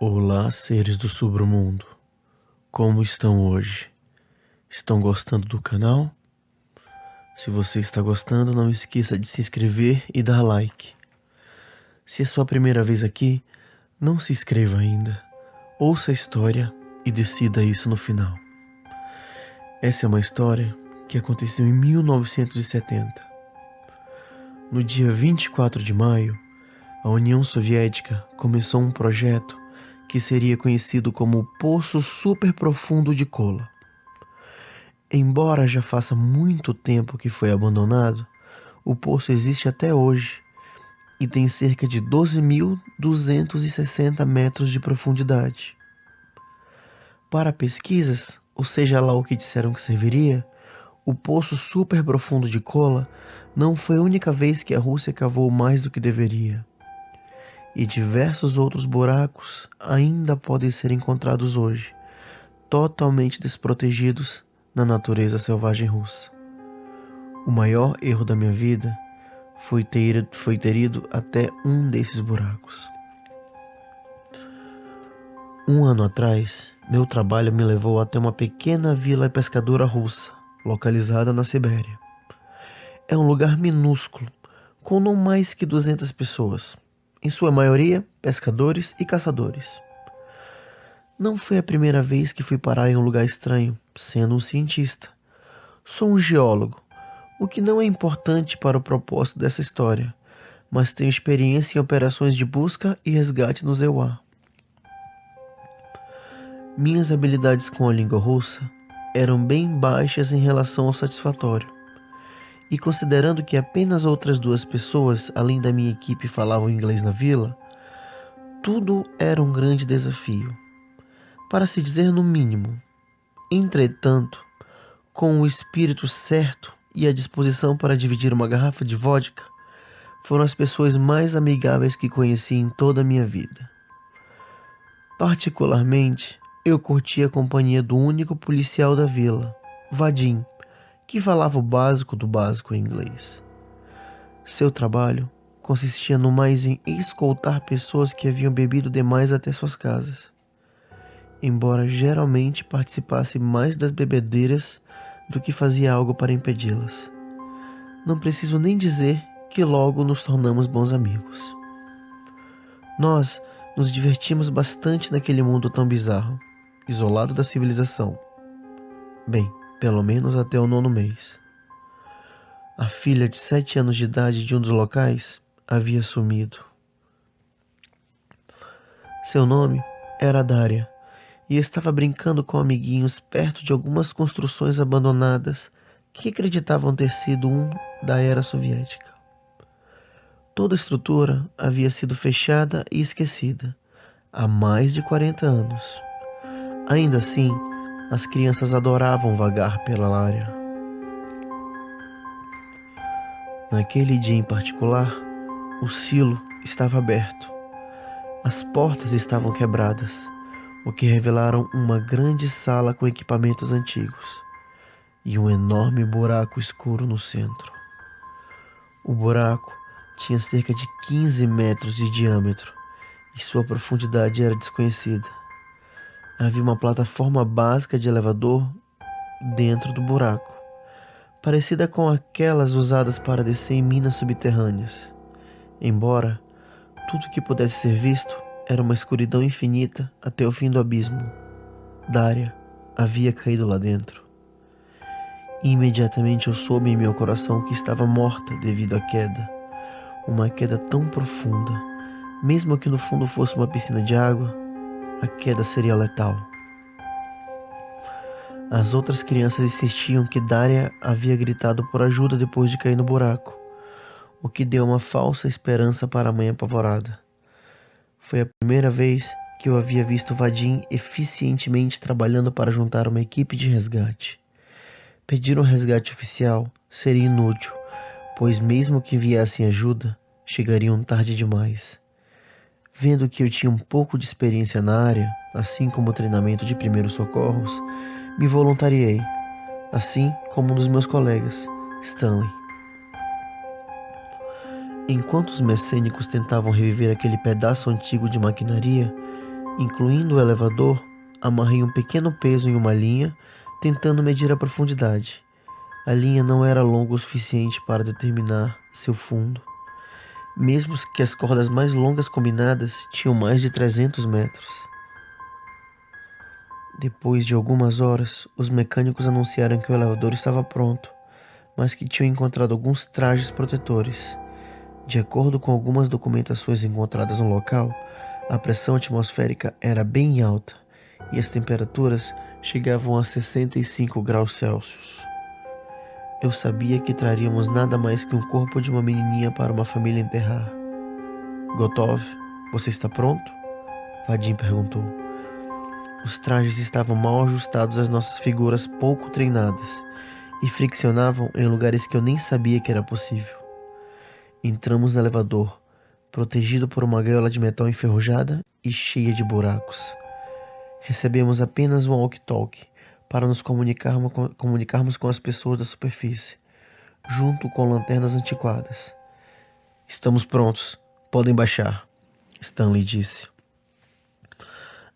Olá, seres do submundo. Como estão hoje? Estão gostando do canal? Se você está gostando, não esqueça de se inscrever e dar like. Se é sua primeira vez aqui, não se inscreva ainda. Ouça a história e decida isso no final. Essa é uma história que aconteceu em 1970. No dia 24 de maio, a União Soviética começou um projeto que seria conhecido como o Poço Superprofundo de Kola. Embora já faça muito tempo que foi abandonado, o poço existe até hoje e tem cerca de 12.260 metros de profundidade. Para pesquisas, ou seja lá o que disseram que serviria, o Poço Superprofundo de Kola não foi a única vez que a Rússia cavou mais do que deveria. E diversos outros buracos ainda podem ser encontrados hoje, totalmente desprotegidos na natureza selvagem russa. O maior erro da minha vida foi ter ido até um desses buracos. Um ano atrás, meu trabalho me levou até uma pequena vila pescadora russa, localizada na Sibéria. É um lugar minúsculo, com não mais que 200 pessoas, em sua maioria pescadores e caçadores. Não foi a primeira vez que fui parar em um lugar estranho, sendo um cientista. Sou um geólogo, o que não é importante para o propósito dessa história, mas tenho experiência em operações de busca e resgate no EUA. Minhas habilidades com a língua russa eram bem baixas em relação ao satisfatório. E considerando que apenas outras 2 pessoas, além da minha equipe, falavam inglês na vila, tudo era um grande desafio, para se dizer no mínimo. Entretanto, com o espírito certo e a disposição para dividir uma garrafa de vodka, foram as pessoas mais amigáveis que conheci em toda a minha vida. Particularmente, eu curti a companhia do único policial da vila, Vadim, que falava o básico do básico em inglês. Seu trabalho consistia no mais em escoltar pessoas que haviam bebido demais até suas casas, embora geralmente participasse mais das bebedeiras do que fazia algo para impedi-las. Não preciso nem dizer que logo nos tornamos bons amigos. Nós nos divertimos bastante naquele mundo tão bizarro, isolado da civilização. Bem, pelo menos até o 9º mês. A filha de 7 anos de idade de um dos locais havia sumido. Seu nome era Daria e estava brincando com amiguinhos perto de algumas construções abandonadas que acreditavam ter sido da era soviética. Toda a estrutura havia sido fechada e esquecida há mais de 40 anos. Ainda assim, as crianças adoravam vagar pela área. Naquele dia em particular, o silo estava aberto. As portas estavam quebradas, o que revelaram uma grande sala com equipamentos antigos e um enorme buraco escuro no centro. O buraco tinha cerca de 15 metros de diâmetro e sua profundidade era desconhecida. Havia uma plataforma básica de elevador dentro do buraco, parecida com aquelas usadas para descer em minas subterrâneas. Embora tudo que pudesse ser visto era uma escuridão infinita até o fim do abismo. Daria havia caído lá dentro. Imediatamente eu soube em meu coração que estava morta devido à queda. Uma queda tão profunda, mesmo que no fundo fosse uma piscina de água, a queda seria letal. As outras crianças insistiam que Daria havia gritado por ajuda depois de cair no buraco, o que deu uma falsa esperança para a mãe apavorada. Foi a primeira vez que eu havia visto Vadim eficientemente trabalhando para juntar uma equipe de resgate. Pedir um resgate oficial seria inútil, pois mesmo que viessem ajuda, chegariam tarde demais. Vendo que eu tinha um pouco de experiência na área, assim como o treinamento de primeiros socorros, me voluntariei, assim como um dos meus colegas, Stanley. Enquanto os mecânicos tentavam reviver aquele pedaço antigo de maquinaria, Incluindo o elevador, amarrei um pequeno peso em uma linha, tentando medir a profundidade. A linha não era longa o suficiente para determinar seu fundo, mesmo que as cordas mais longas combinadas tinham mais de 300 metros. Depois de algumas horas, os mecânicos anunciaram que o elevador estava pronto, mas que tinham encontrado alguns trajes protetores. De acordo com algumas documentações encontradas no local, a pressão atmosférica era bem alta e as temperaturas chegavam a 65 graus Celsius. Eu sabia que traríamos nada mais que um corpo de uma menininha para uma família enterrar. Gotov, você está pronto? Vadim perguntou. Os trajes estavam mal ajustados às nossas figuras pouco treinadas e friccionavam em lugares que eu nem sabia que era possível. Entramos no elevador, protegido por uma gaiola de metal enferrujada e cheia de buracos. Recebemos apenas um walkie-talkie para nos comunicarmos com as pessoas da superfície, junto com lanternas antiquadas. Estamos prontos, podem baixar, Stanley disse.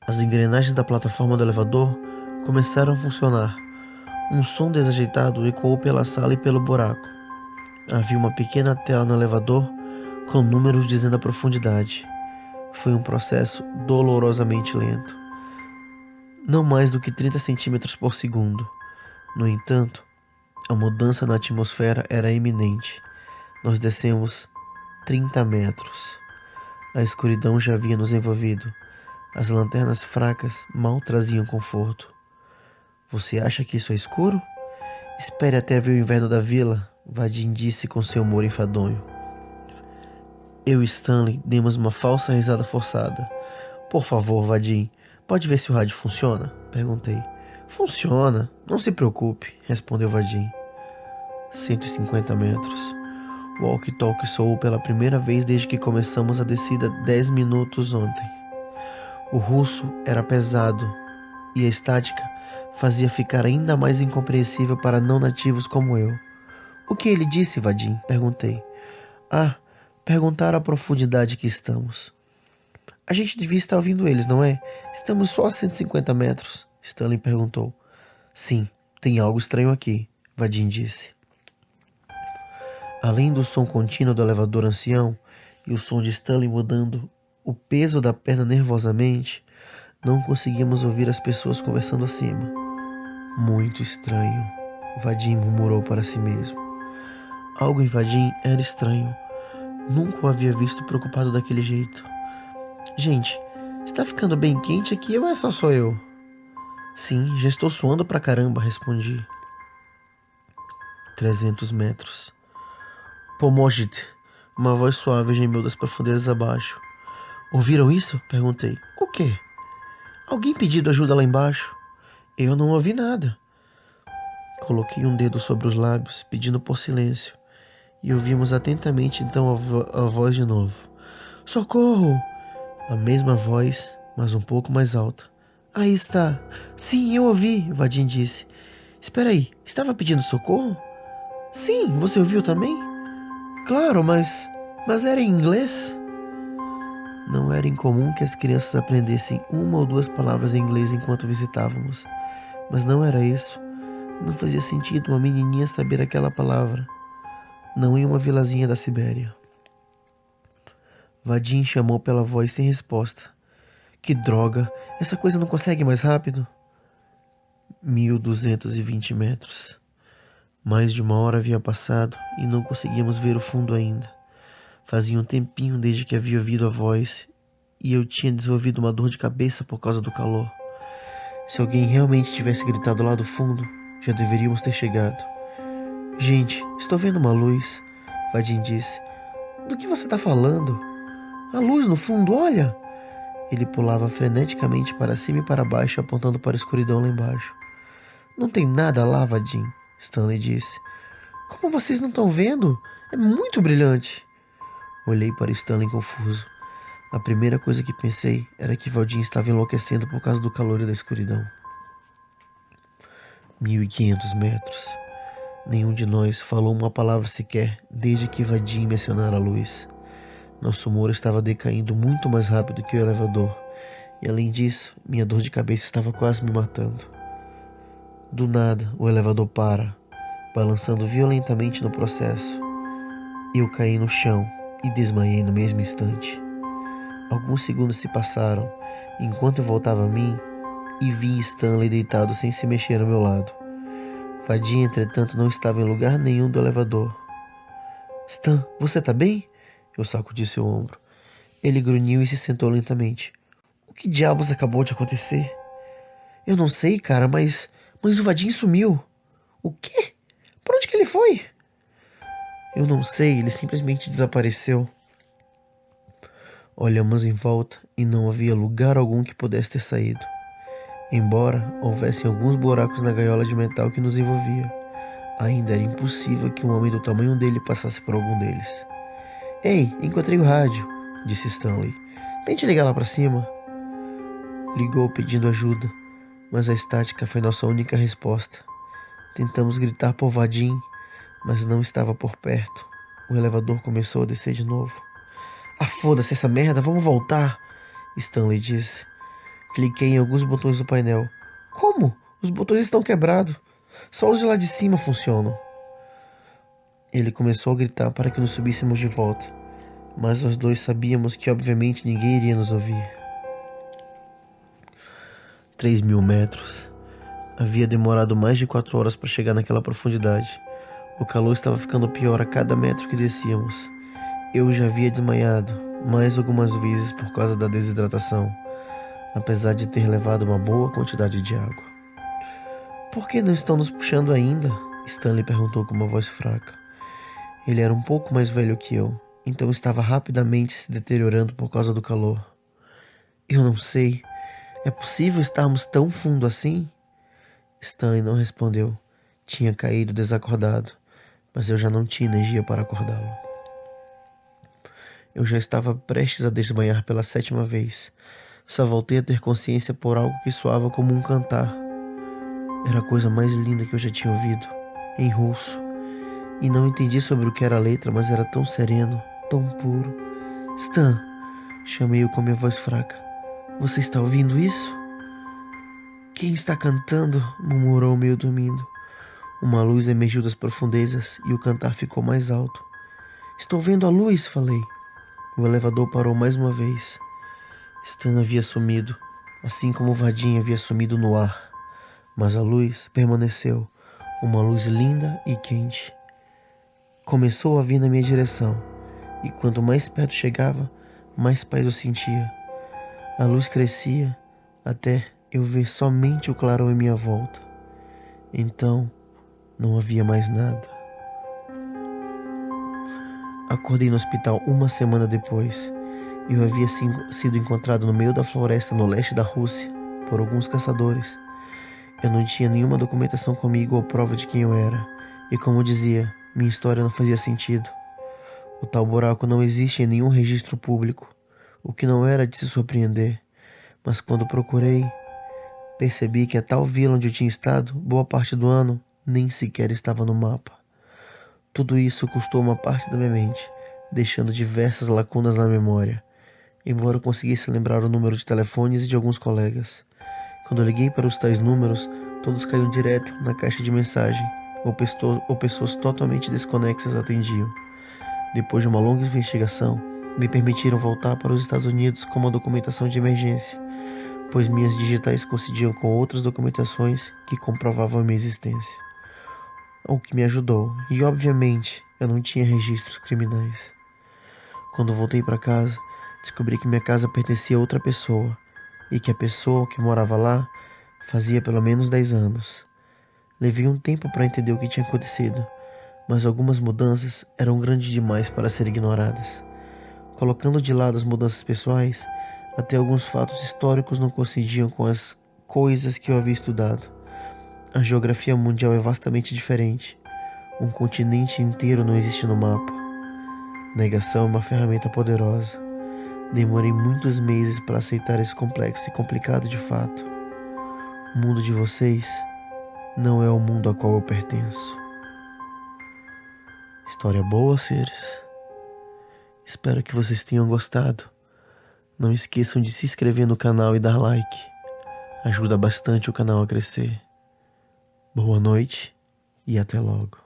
As engrenagens da plataforma do elevador começaram a funcionar. Um som desajeitado ecoou pela sala e pelo buraco. Havia uma pequena tela no elevador com números dizendo a profundidade. Foi um processo dolorosamente lento. Não mais do que 30 centímetros por segundo. No entanto, a mudança na atmosfera era iminente. Nós descemos 30 metros. A escuridão já havia nos envolvido. As lanternas fracas mal traziam conforto. Você acha que isso é escuro? Espere até ver o inverno da vila, Vadim disse com seu humor enfadonho. Eu e Stanley demos uma falsa risada forçada. Por favor, Vadim, pode ver se o rádio funciona? Perguntei. Funciona, não se preocupe, respondeu Vadim. 150 metros. O walkie-talkie soou pela primeira vez desde que começamos a descida 10 minutos ontem. O russo era pesado e a estática fazia ficar ainda mais incompreensível para não nativos como eu. O que ele disse, Vadim? Perguntei. Perguntaram a profundidade que estamos. A gente devia estar ouvindo eles, não é? Estamos só a 150 metros, Stanley perguntou. Sim, tem algo estranho aqui, Vadim disse. Além do som contínuo do elevador ancião e o som de Stanley mudando o peso da perna nervosamente, não conseguimos ouvir as pessoas conversando acima. Muito estranho, Vadim murmurou para si mesmo. Algo em Vadim era estranho. Nunca o havia visto preocupado daquele jeito. Gente, está ficando bem quente aqui ou é só eu? Sim, já estou suando pra caramba, respondi. 300 metros. Pomojit, uma voz suave gemeu das profundezas abaixo. Ouviram isso? Perguntei. O quê? Alguém pedindo ajuda lá embaixo? Eu não ouvi nada. Coloquei um dedo sobre os lábios, pedindo por silêncio, e ouvimos atentamente então a voz de novo. Socorro! A mesma voz, mas um pouco mais alta. Aí está. Sim, eu ouvi, Vadim disse. Espera aí, estava pedindo socorro? Sim, você ouviu também? Claro, mas era em inglês? Não era incomum que as crianças aprendessem uma ou duas palavras em inglês enquanto visitávamos. Mas não era isso. Não fazia sentido uma menininha saber aquela palavra. Não em uma vilazinha da Sibéria. Vadim chamou pela voz sem resposta. Que droga! Essa coisa não consegue mais rápido? 1.220 metros. Mais de uma hora havia passado e não conseguíamos ver o fundo ainda. Fazia um tempinho desde que havia ouvido a voz e eu tinha desenvolvido uma dor de cabeça por causa do calor. Se alguém realmente tivesse gritado lá do fundo, já deveríamos ter chegado. Gente, estou vendo uma luz, Vadim disse. Do que você está falando? A luz no fundo, olha! Ele pulava freneticamente para cima e para baixo, apontando para a escuridão lá embaixo. Não tem nada lá, Vadim, Stanley disse. Como vocês não estão vendo? É muito brilhante. Olhei para Stanley confuso. A primeira coisa que pensei era que Vadim estava enlouquecendo por causa do calor e da escuridão. 1.500 metros. Nenhum de nós falou uma palavra sequer desde que Vadim mencionara a luz. Nosso humor estava decaindo muito mais rápido que o elevador, E além disso, minha dor de cabeça estava quase me matando. Do nada, o elevador para, balançando violentamente no processo. Eu caí no chão e desmaiei no mesmo instante. Alguns segundos se passaram, enquanto eu voltava a mim e vi Stanley deitado sem se mexer ao meu lado. Vadim, entretanto, não estava em lugar nenhum do elevador. Stan, você tá bem? Eu sacudi seu ombro. Ele grunhiu e se sentou lentamente. O que diabos acabou de acontecer? Eu não sei, cara, mas o Vadim sumiu. O quê? Por onde que ele foi? Eu não sei, ele simplesmente desapareceu. Olhamos em volta e não havia lugar algum que pudesse ter saído. Embora houvessem alguns buracos na gaiola de metal que nos envolvia, ainda era impossível que um homem do tamanho dele passasse por algum deles. Ei, encontrei o rádio, disse Stanley. Tente ligar lá pra cima. Ligou pedindo ajuda, mas a estática foi nossa única resposta. Tentamos gritar por Vadim, mas não estava por perto. O elevador começou a descer de novo. Ah, foda-se essa merda, vamos voltar, Stanley disse. Cliquei em alguns botões do painel. Como? Os botões estão quebrados. Só os de lá de cima funcionam. Ele começou a gritar para que nos subíssemos de volta, mas nós dois sabíamos que obviamente ninguém iria nos ouvir. 3.000 metros. Havia demorado mais de 4 horas para chegar naquela profundidade. O calor estava ficando pior a cada metro que descíamos. Eu já havia desmaiado mais algumas vezes por causa da desidratação, apesar de ter levado uma boa quantidade de água. Por que não estão nos puxando ainda? Stanley perguntou com uma voz fraca. Ele era um pouco mais velho que eu, então estava rapidamente se deteriorando por causa do calor. Eu não sei. É possível estarmos tão fundo assim? Stanley não respondeu. Tinha caído desacordado, mas eu já não tinha energia para acordá-lo. Eu já estava prestes a desmaiar pela 7ª vez. Só voltei a ter consciência por algo que soava como um cantar. Era a coisa mais linda que eu já tinha ouvido, em russo. E não entendi sobre o que era a letra, mas era tão sereno, tão puro. Stan, chamei-o com minha voz fraca. Você está ouvindo isso? Quem está cantando? Murmurou meio dormindo. Uma luz emergiu das profundezas e o cantar ficou mais alto. Estou vendo a luz, falei. O elevador parou mais uma vez. Stan havia sumido, assim como o Vadim havia sumido no ar. Mas a luz permaneceu, uma luz linda e quente. Começou a vir na minha direção, e quanto mais perto chegava, mais paz eu sentia. A luz crescia, até eu ver somente o clarão em minha volta. Então, não havia mais nada. Acordei no hospital uma semana depois. Eu havia sido encontrado no meio da floresta no leste da Rússia por alguns caçadores. Eu não tinha nenhuma documentação comigo ou prova de quem eu era. E como dizia, minha história não fazia sentido. O tal buraco não existe em nenhum registro público, o que não era de se surpreender. Mas quando procurei, percebi que a tal vila onde eu tinha estado, boa parte do ano, nem sequer estava no mapa. Tudo isso custou uma parte da minha mente, deixando diversas lacunas na memória, embora eu conseguisse lembrar o número de telefones e de alguns colegas. Quando eu liguei para os tais números, todos caíam direto na caixa de mensagem, ou pessoas totalmente desconexas atendiam. Depois de uma longa investigação, me permitiram voltar para os Estados Unidos com uma documentação de emergência, pois minhas digitais coincidiam com outras documentações que comprovavam a minha existência. O que me ajudou, e obviamente eu não tinha registros criminais. Quando voltei para casa, descobri que minha casa pertencia a outra pessoa, e que a pessoa que morava lá fazia pelo menos 10 anos. Levei um tempo para entender o que tinha acontecido, mas algumas mudanças eram grandes demais para serem ignoradas. Colocando de lado as mudanças pessoais, até alguns fatos históricos não coincidiam com as coisas que eu havia estudado. A geografia mundial é vastamente diferente. Um continente inteiro não existe no mapa. Negação é uma ferramenta poderosa. Demorei muitos meses para aceitar esse complexo e complicado de fato. O mundo de vocês não é o mundo a qual eu pertenço. História boa, seres. Espero que vocês tenham gostado. Não esqueçam de se inscrever no canal e dar like. Ajuda bastante o canal a crescer. Boa noite e até logo.